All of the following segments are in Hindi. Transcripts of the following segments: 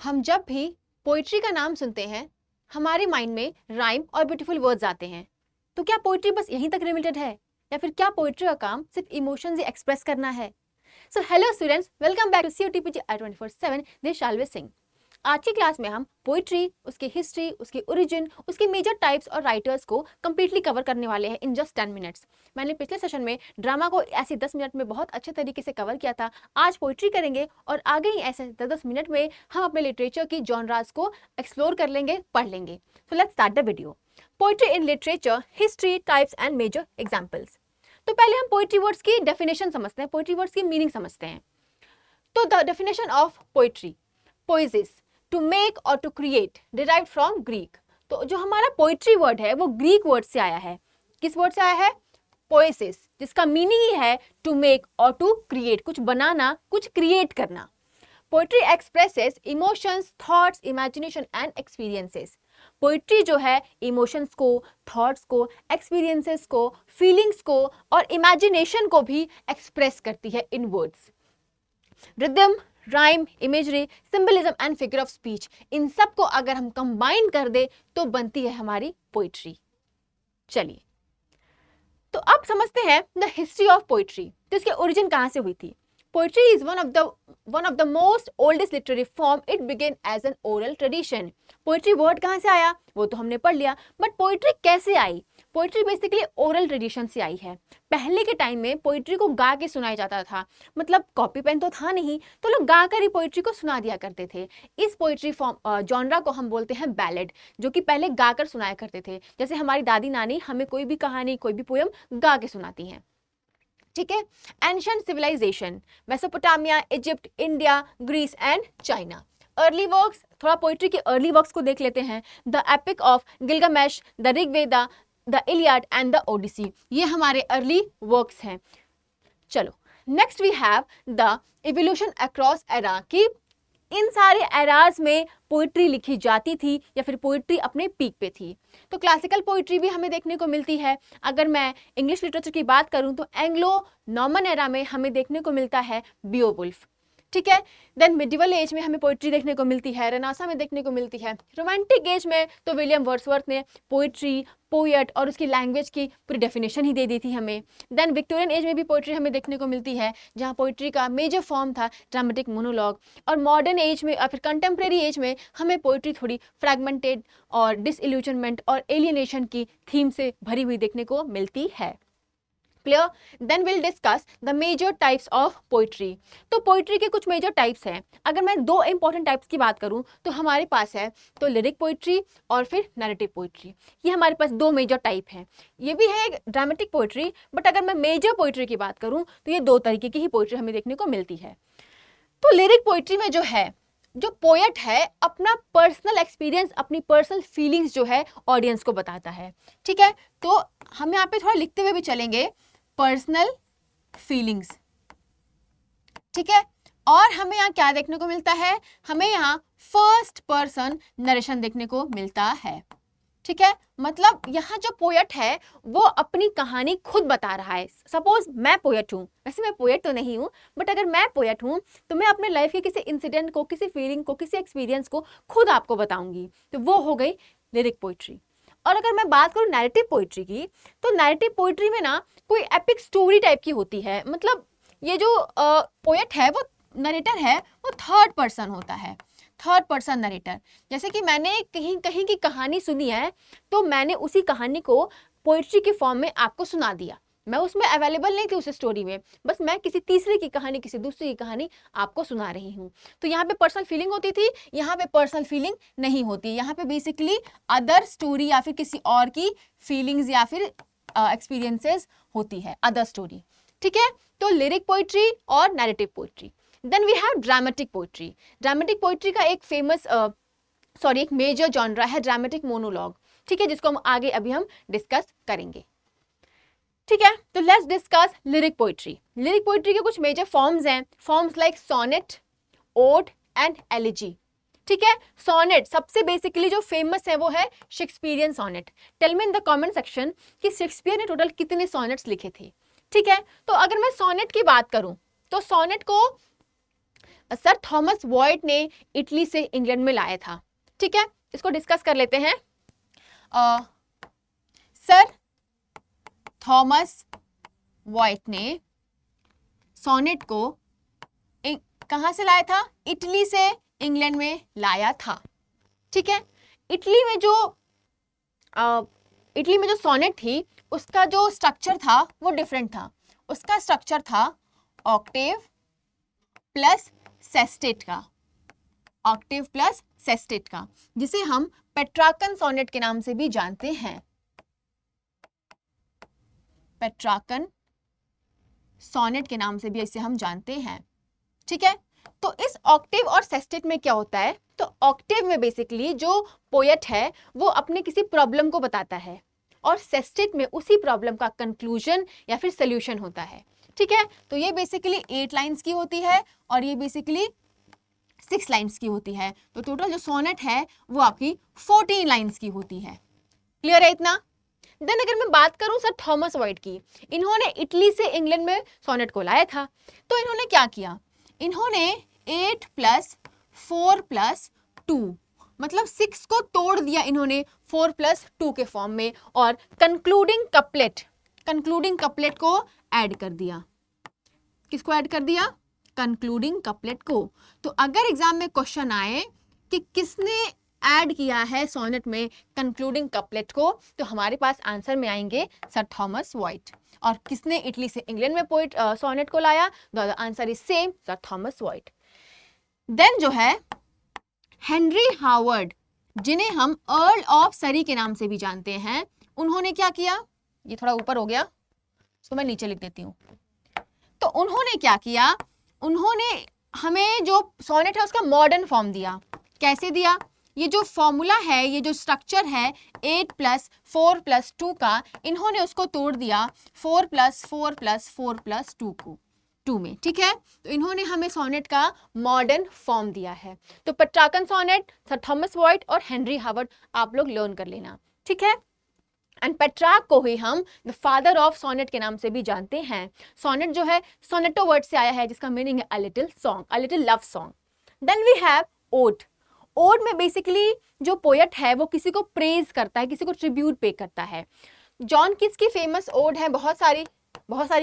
हम जब भी पोइट्री का नाम सुनते हैं हमारे माइंड में राइम और ब्यूटीफुल वर्ड्स आते हैं। तो क्या पोइट्री बस यहीं तक लिमिटेड है या फिर क्या पोइट्री का काम सिर्फ इमोशंस ही एक्सप्रेस करना है? So hello students, welcome back to COTPG I24/7। This Shalve Singh. आज की क्लास में हम पोइट्री, उसकी हिस्ट्री, उसकी ओरिजिन, उसके मेजर टाइप्स और राइटर्स को कंप्लीटली कवर करने वाले हैं इन जस्ट 10 मिनट्स। मैंने पिछले सेशन में ड्रामा को ऐसे 10 मिनट में बहुत अच्छे तरीके से कवर किया था। आज पोइट्री करेंगे और आगे ही ऐसे 10-10 मिनट में हम अपने लिटरेचर की जॉनरास को एक्सप्लोर कर लेंगे, पढ़ लेंगे। So let's start the video. Poetry in literature, history, types and major examples. तो पहले हम पोइट्री वर्ड्स की डेफिनेशन समझते हैं, पोइट्री वर्ड्स की मीनिंग समझते हैं। तो the definition of poetry, poiesis, to make और to create, derived from Greek. तो जो हमारा पोइट्री वर्ड है वो ग्रीक वर्ड से आया है। किस वर्ड से आया है? पोइसिस, जिसका मीनिंग ही है टू मेक और टू क्रिएट, कुछ बनाना, कुछ क्रिएट करना। Poetry expresses emotions, thoughts, imagination and experiences. Poetry जो है इमोशंस को, थॉट्स को, एक्सपीरियंसेस को, फीलिंग्स को और इमेजिनेशन को भी एक्सप्रेस करती है in words. Rhythm, rhyme, imagery, symbolism and figure of speech, इन सब को अगर हम कंबाइन कर दे तो बनती है हमारी पोइट्री। चलिए, तो अब समझते हैं द हिस्ट्री ऑफ पोइट्री। तो इसके ओरिजिन कहां से हुई थी? Poetry is one of the most oldest literary form. It began as an oral tradition. Poetry word कहां से आया वो तो हमने पढ़ लिया, बट पोइट्री कैसे आई? पोइट्री बेसिकली ओरल ट्रेडिशन से आई है। पहले के टाइम में पोइट्री को गा के सुनाया जाता था, मतलब कॉपी पेन तो था नहीं, तो लोग गा कर ही पोइट्री को सुना दिया करते थे। इस पोइट्री फॉर्म जॉनरा को हम बोलते हैं बैलेड, जो कि पहले गा कर सुनाया करते थे। जैसे हमारी दादी नानी हमें कोई भी कहानी, कोई भी पोयम गा के सुनाती हैं। ठीक है। Ancient civilization, Mesopotamia, Egypt, India, Greece and China. Early works, थोड़ा पोइट्री के अर्ली वर्क्स को देख लेते हैं। The epic of Gilgamesh, the Rigveda, the Iliad and the Odyssey, ये हमारे अर्ली वर्क्स हैं। चलो, next we have the evolution across era, की इन सारे एराज में पोइट्री लिखी जाती थी या फिर पोइट्री अपने पीक पे थी। तो क्लासिकल पोइट्री भी हमें देखने को मिलती है। अगर मैं इंग्लिश लिटरेचर की बात करूं तो एंग्लो नॉर्मन एरा में हमें देखने को मिलता है बियोवुल्फ। ठीक है। देन मिडिवल एज में हमें पोइट्री देखने को मिलती है, रेनेसां में देखने को मिलती है। रोमांटिक एज में तो विलियम वर्ड्सवर्थ ने पोइट्री, पोएट और उसकी लैंग्वेज की पूरी डेफिनेशन ही दे दी थी हमें। देन विक्टोरियन एज में भी पोइट्री हमें देखने को मिलती है, जहाँ पोइट्री का मेजर फॉर्म था ड्रामेटिक मोनोलॉग। और मॉडर्न एज में और फिर कंटेम्प्रेरी एज में हमें पोइट्री थोड़ी फ्रैगमेंटेड और डिसइल्यूजनमेंट और एलियनेशन की थीम से भरी हुई देखने को मिलती है। Clear? Then will discuss the major types of poetry. तो पोइट्री के कुछ मेजर टाइप्स हैं। अगर मैं दो इंपॉर्टेंट टाइप्स की बात करूं तो हमारे पास है तो लिरिक पोइट्री और फिर नैरेटिव पोइट्री। ये हमारे पास दो मेजर टाइप हैं। ये भी है ड्रामेटिक पोइट्री, बट अगर मैं मेजर पोइट्री की बात करूं तो ये दो तरीके की ही पोइट्री हमें देखने को मिलती है। तो लिरिक पोइट्री में जो है, जो पोएट है अपना पर्सनल एक्सपीरियंस, अपनी पर्सनल फीलिंग्स जो है ऑडियंस को बताता है। ठीक है। तो हम यहाँ पे थोड़ा लिखते हुए भी चलेंगे, पर्सनल फीलिंग्स। ठीक है। और हमें यहाँ क्या देखने को मिलता है? हमें यहाँ फर्स्ट पर्सन नरेशन देखने को मिलता है। ठीक है। मतलब यहाँ जो पोएट है वो अपनी कहानी खुद बता रहा है। सपोज मैं पोएट हूँ, वैसे मैं पोएट तो नहीं हूँ, बट अगर मैं पोएट हूँ तो मैं अपने लाइफ के किसी इंसिडेंट को, किसी फीलिंग को, किसी एक्सपीरियंस को खुद आपको बताऊंगी, तो वो हो गई लिरिक पोइट्री। और अगर मैं बात करूं नैरेटिव पोइट्री की, तो नैरेटिव पोइट्री में ना कोई एपिक स्टोरी टाइप की होती है। मतलब ये जो पोएट है, वो नरेटर है, वो थर्ड पर्सन होता है, थर्ड पर्सन नरेटर। जैसे कि मैंने कहीं कहीं की कहानी सुनी है, तो मैंने उसी कहानी को पोइट्री के फॉर्म में आपको सुना दिया। मैं उसमें अवेलेबल नहीं थी उस स्टोरी में, बस मैं किसी तीसरे की कहानी, किसी दूसरे की कहानी आपको सुना रही हूँ। तो यहाँ पे पर्सनल फीलिंग होती थी, यहाँ पे पर्सनल फीलिंग नहीं होती। यहाँ पे बेसिकली अदर स्टोरी या फिर किसी और की फीलिंग्स या फिर एक्सपीरियंसेस होती है, अदर स्टोरी। ठीक है। तो लिरिक पोइट्री और narrative poetry. Then we have dramatic poetry. Dramatic poetry का एक फेमस एक मेजर जॉनरा है ड्रामेटिक मोनोलॉग। ठीक है, जिसको हम आगे अभी हम डिस्कस करेंगे। ठीक है। तो let's discuss lyric poetry. Lyric poetry के कुछ मेजर फॉर्म्स हैं। Forms like sonnet, ode and elegy. ठीक है। सोनेट सबसे बेसिकली जो फेमस है वो है Shakespearean sonnet. Tell me in the comment section कि शेक्सपियर ने टोटल कितने सोनेट्स लिखे थे। ठीक है। तो अगर मैं सोनेट की बात करूं तो सोनेट को सर थॉमस वॉइट ने इटली से इंग्लैंड में लाया था। ठीक है, इसको डिस्कस कर लेते हैं। सर थॉमस वॉइट ने सोनेट को कहां से लाया था? इटली से इंग्लैंड में लाया था। ठीक है, इटली में जो सोनेट थी उसका जो स्ट्रक्चर था वो डिफरेंट था। उसका स्ट्रक्चर था ऑक्टेव प्लस सेस्टेट का, ऑक्टेव प्लस सेस्टेट का, जिसे हम पेट्रार्कन सोनेट के नाम से भी जानते हैं। पेट्रार्कन सोनेट के नाम से भी इसे हम जानते हैं। ठीक है, तो इस ऑक्टेव और सेस्टेट में क्या होता है? तो ऑक्टेव में बेसिकली जो पोएट है वो अपने किसी प्रॉब्लम को बताता है और सेस्टेट में उसी प्रॉब्लम का कंक्लूजन या फिर सोल्यूशन होता है। ठीक है, तो ये बेसिकली 8 लाइंस की होती है और ये बेसिकली 6 लाइंस की होती है। तो टोटल जो सोनेट है वो आपकी 14 लाइंस की होती है। क्लियर है इतना? देन अगर मैं बात करूं सर थॉमस वॉइट की, इन्होंने इटली से इंग्लैंड में सोनेट को लाया था। तो इन्होंने क्या किया? इन्होंने 8 + 4 + 2 मतलब 6 को तोड़ दिया इन्होंने 4 + 2 के फॉर्म में और कंक्लूडिंग कपलेट को ऐड कर दिया। किसको ऐड कर दिया? कंक्लूडिंग कपलेट को। तो अगर एग्जाम में क्वेश्चन आए कि किसने ऐड किया है सोनेट में कंक्लूडिंग कपलेट को, तो हमारे पास आंसर में आएंगे सर थॉमस वॉइट। और किसने इटली से इंग्लैंड में सोनेट को लाया? The answer is same, sir Thomas Wyatt. Then जो है हेनरी हावर्ड, जिन्हें हम अर्ल ऑफ सरी के नाम से भी जानते हैं, उन्होंने क्या किया? ये थोड़ा ऊपर हो गया, इसको मैं नीचे लिख देती हूँ। तो उन्होंने क्या किया? उन्होंने हमें जो सोनेट है उसका मॉडर्न फॉर्म दिया। कैसे दिया? ये जो फॉर्मूला है, ये जो स्ट्रक्चर है 8 + 4 + 2 का, इन्होंने उसको तोड़ दिया 4 + 4 + 4 + 2 को 2 में। ठीक है, तो इन्होंने हमें सोनेट का मॉडर्न फॉर्म दिया है। तो Petrarchan sonnet, sir Thomas Wyatt और हेनरी हावर्ड आप लोग लर्न कर लेना। ठीक है, एंड पेट्रार्क को ही हम द फादर ऑफ सोनेट के नाम से भी जानते हैं। सोनेट जो है सोनेटो वर्ड से आया है, जिसका मीनिंग है a little song, a little love song. Then we have ode. Ode में बेसिकली जो पोएट है वो किसी को प्रेज करता है, किसी को ट्रिब्यूट पे करता है। जॉन किट्स की फेमस ओड है, बहुत सारी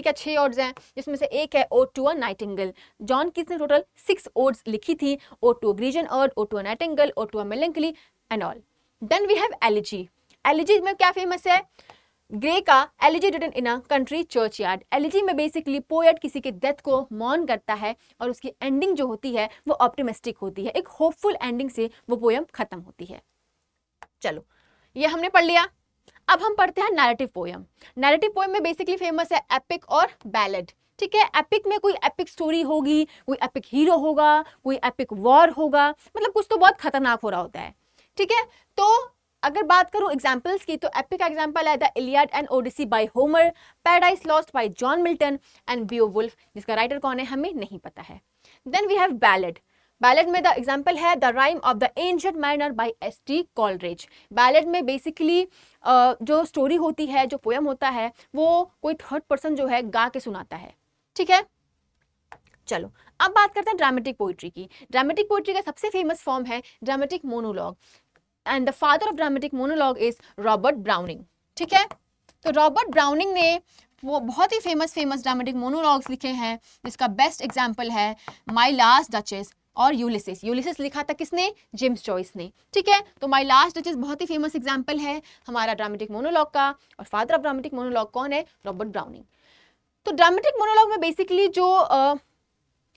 क्या 6 ओड्स हैं, जिसमें से एक है ode to a nightingale. John Keats ने टोटल 6 ओड्स लिखी थी, ode to a Grecian urn, ode to a nightingale, ode to a melancholy and all. Then we have elegy. Elegy में क्या फेमस है? ग्रे का elegy written in a country churchyard. एलिजी में बेसिकली पोएट किसी के डेथ को मॉर्न करता है और उसकी एंडिंग जो होती है वो ऑप्टिमिस्टिक होती है, एक होपफुल एंडिंग से वो पोएम खत्म होती है। चलो, ये हमने पढ़ लिया। अब हम पढ़ते हैं नैरेटिव पोएम। नैरेटिव पोएम में बेसिकली फेमस है एपिक और बैलेड। ठीक है, एपिक में कोई एपिक स्टोरी होगी, कोई एपिक हीरो होगा, कोई एपिक वॉर होगा, मतलब कुछ तो बहुत खतरनाक हो रहा होता है। ठीक है, तो अगर बात करूं एग्जाम्पल्स की, तो एपिक का एग्जाम्पल है the Iliad and Odyssey by Homer, Paradise Lost by John Milton and Beowulf, जिसका राइटर कौन है हमें नहीं पता है। Then we have ballad. Ballad में द एग्जाम्पल है the rime of the ancient mariner by S T. Coleridge. Ballad में बेसिकली जो स्टोरी होती है, जो पोएम होता है, वो कोई थर्ड पर्सन जो है गा के सुनाता है। ठीक है, चलो अब बात करते हैं ड्रामेटिक पोइट्री की। ड्रामेटिक पोइट्री का सबसे फेमस फॉर्म है dramatic monologue and the father of dramatic monologue is Robert browning. ठीक है, तो रॉबर्ट ब्राउनिंग ने वो बहुत ही फेमस ड्रामेटिक मोनोलॉग्स लिखे हैं, जिसका बेस्ट एग्जाम्पल है माई लास्ट डचेस और यूलिसिस। यूलिसिस लिखा था किसने? जेम्स जॉयस ने। ठीक है, तो माई लास्ट डचेस बहुत ही फेमस एग्जाम्पल है हमारा ड्रामेटिक मोनोलॉग का, और फादर ऑफ ड्रामेटिक मोनोलॉग कौन है? Robert browning. तो ड्रामेटिक मोनोलॉग में बेसिकली जो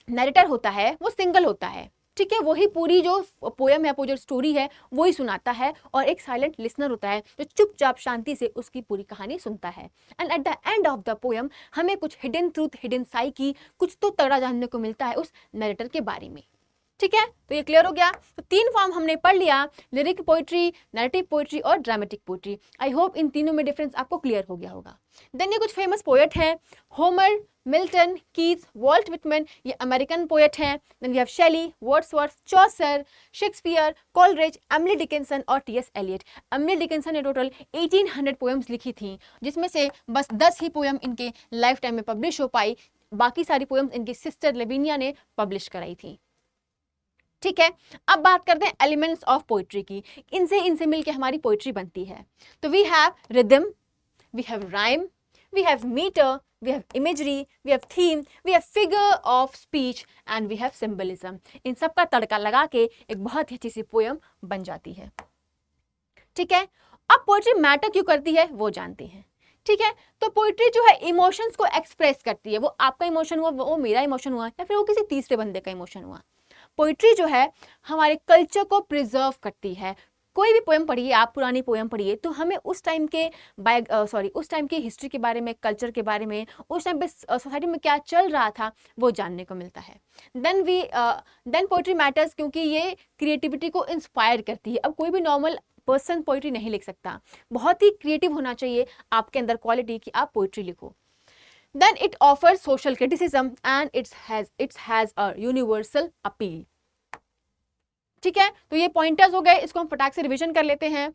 नैरेटर होता है वो सिंगल होता है। ठीक है, वही पूरी जो पोएम है, जो स्टोरी है, वही सुनाता है, और एक साइलेंट लिसनर होता है जो चुपचाप शांति से उसकी पूरी कहानी सुनता है। And at the end of the poem हमें कुछ हिडन ट्रूथ, हिडन साइकी, कुछ तो तगड़ा जानने को मिलता है उस नैरेटर के बारे में। ठीक है, तो ये क्लियर हो गया। तो 3 फॉर्म हमने पढ़ लिया, लिरिक पोइट्री, नैरेटिव पोइट्री और ड्रामेटिक पोइट्री। आई होप इन तीनों में डिफरेंस आपको क्लियर हो गया होगा। देन ये कुछ फेमस पोएट हैं, Homer, Milton, Keats, Walt Whitman, ये अमेरिकन पोएट हैं। Then we have Shelley, Wordsworth, Chaucer, Shakespeare, Coleridge, Emily Dickinson और टी.एस. एलियट। एमिली डिकिंसन ने टोटल 1800 पोएम्स लिखी थी, जिसमें से बस 10 ही पोएम इनके लाइफ टाइम में पब्लिश हो पाई, बाकी सारी पोएम्स इनकी सिस्टर लेविनिया ने पब्लिश कराई थी। ठीक है, अब बात करते हैं एलिमेंट्स ऑफ पोइट्री की। इनसे मिलके हमारी पोइट्री बनती है। तो we have rhythm, we have rhyme, we have meter, we have imagery, we have theme, we have figure of speech and we have symbolism। इन सब का तड़का लगा के एक बहुत ही अच्छी सी पोयम बन जाती है। ठीक है, अब पोइट्री मैटर क्यों करती है वो जानते हैं। ठीक है, तो पोइट्री जो है इमोशंस को एक्सप्रेस करती है। वो आपका इमोशन हुआ, वो मेरा इमोशन हुआ, या फिर वो किसी तीसरे बंदे का इमोशन हुआ। पोइट्री जो है हमारे कल्चर को प्रिजर्व करती है। कोई भी पोएम पढ़िए आप, पुरानी पोएम पढ़िए, तो हमें उस टाइम के उस टाइम की हिस्ट्री के बारे में, कल्चर के बारे में, उस टाइम पे सोसाइटी में क्या चल रहा था वो जानने को मिलता है। देन पोइट्री मैटर्स क्योंकि ये क्रिएटिविटी को इंस्पायर करती है। अब कोई भी नॉर्मल पर्सन पोइट्री नहीं लिख सकता, बहुत ही क्रिएटिव होना चाहिए आपके अंदर क्वालिटी कि आप पोइट्री लिखो। Then it offers social criticism and it's has a universal appeal. ठीक है, तो ये पॉइंटर्स हो गए, इसको हम फटाक से रिवीजन कर लेते हैं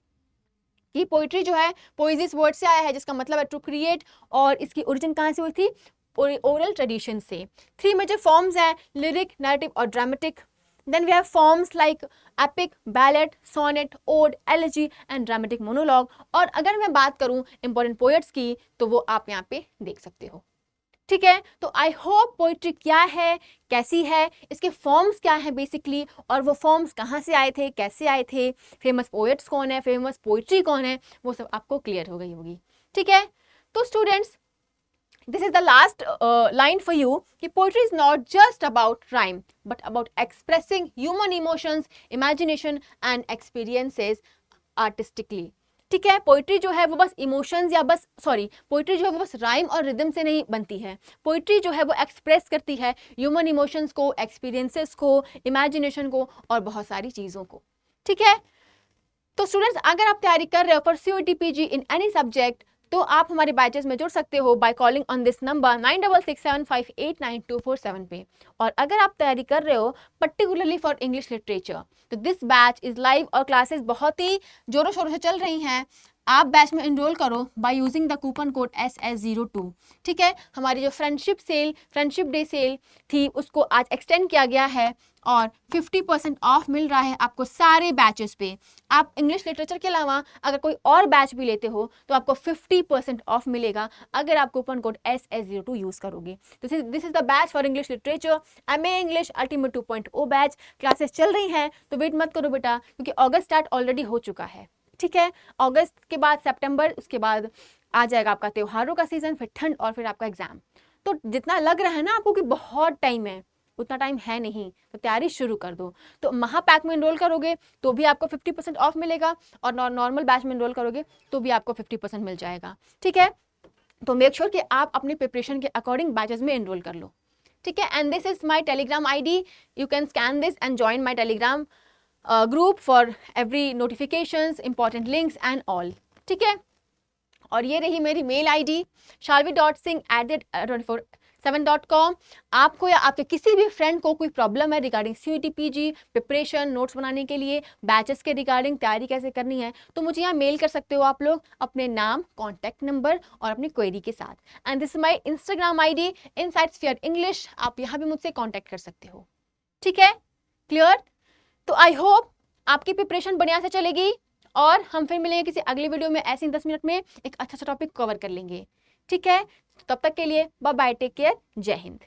कि पोइट्री जो है पोइजिस वर्ड से आया है, जिसका मतलब है टू क्रिएट, और इसकी ओरिजिन कहाँ से हुई थी? ओरल ट्रेडिशन से। 3 मेजर फॉर्म्स हैं, लिरिक, नैरेटिव और dramatic. Then we have forms like epic, ballad, sonnet, ode, elegy and dramatic monologue. और अगर मैं बात करूं इंपॉर्टेंट पोएट्स की तो वो आप यहाँ पे देख सकते हो। ठीक है, तो आई होप पोइट्री क्या है, कैसी है, इसके फॉर्म्स क्या है बेसिकली, और वो फॉर्म्स कहाँ से आए थे, कैसे आए थे, फेमस पोएट्स कौन है, फेमस पोइट्री कौन है, वो सब आपको क्लियर हो गई होगी। ठीक है, तो students this is the last line for you कि poetry is not just about rhyme but about expressing human emotions, imagination and experiences artistically. ठीक है, पोइट्री जो है वो बस इमोशंस या पोइट्री जो है वो बस राइम और रिदम से नहीं बनती है। पोइट्री जो है वो एक्सप्रेस करती है ह्यूमन इमोशंस को, एक्सपीरियंसेस को, इमेजिनेशन को और बहुत सारी चीज़ों को। ठीक है, तो स्टूडेंट्स अगर आप तैयारी कर रहे हो for COET PG in any subject तो आप हमारे बैचेस में जुड़ सकते हो by calling on this number 9667589247 पे। और अगर आप तैयारी कर रहे हो पर्टिकुलरली फॉर इंग्लिश लिटरेचर तो दिस बैच इज लाइव और क्लासेस बहुत ही जोरों शोरों से चल रही हैं। आप बैच में एनरोल करो by using the coupon code SS02। ठीक है, हमारी जो फ्रेंडशिप डे सेल थी उसको आज एक्सटेंड किया गया है और 50% ऑफ मिल रहा है आपको सारे बैचेस पे। आप इंग्लिश लिटरेचर के अलावा अगर कोई और बैच भी लेते हो तो आपको 50% ऑफ मिलेगा अगर आप कूपन कोड SS02 यूज करोगे। तो this is the batch for English literature MA English ultimate 2.0 batch. Classes चल रही हैं तो वेट मत करो बेटा, क्योंकि अगस्त स्टार्ट ऑलरेडी हो चुका है। ठीक है, अगस्त के बाद सितंबर, उसके बाद आ जाएगा आपका त्योहारों का सीजन, फिर ठंड और फिर आपका एग्जाम। तो जितना लग रहा है ना आपको कि बहुत टाइम है, उतना टाइम है नहीं, तो तैयारी शुरू कर दो। तो महापैक में एनरोल करोगे तो भी आपको 50% ऑफ मिलेगा और नॉर्मल बैच में एनरोल करोगे तो भी आपको 50% मिल जाएगा। ठीक है, तो मेक श्योर कि आप अपनी प्रिपरेशन के अकॉर्डिंग बैचेस में एनरोल कर लो। ठीक है, and this is my Telegram ID। You can scan this and join my Telegram group for every notifications, important links and all. ठीक है, और ये रही मेरी मेल ID shalvi.singh@24/7.com। आपको या आपके किसी भी फ्रेंड को कोई प्रॉब्लम है regarding COET PG preparation, notes बनाने के लिए, बैचेस के रिगार्डिंग तैयारी कैसे करनी है, तो मुझे यहाँ मेल कर सकते हो आप लोग अपने नाम, कॉन्टैक्ट नंबर और अपनी क्वेरी के साथ। And this is my Instagram ID InsightsFair English। आप यहाँ भी मुझसे कॉन्टैक्ट कर सकते हो। ठीक है, क्लियर? तो आई होप आपकी प्रिपरेशन बढ़िया से चलेगी और हम फिर मिलेंगे किसी अगली वीडियो में। ऐसे ही 10 मिनट में एक अच्छा सा टॉपिक कवर कर लेंगे। ठीक है, तब तक के लिए बाय बाय, टेक केयर, जय हिंद।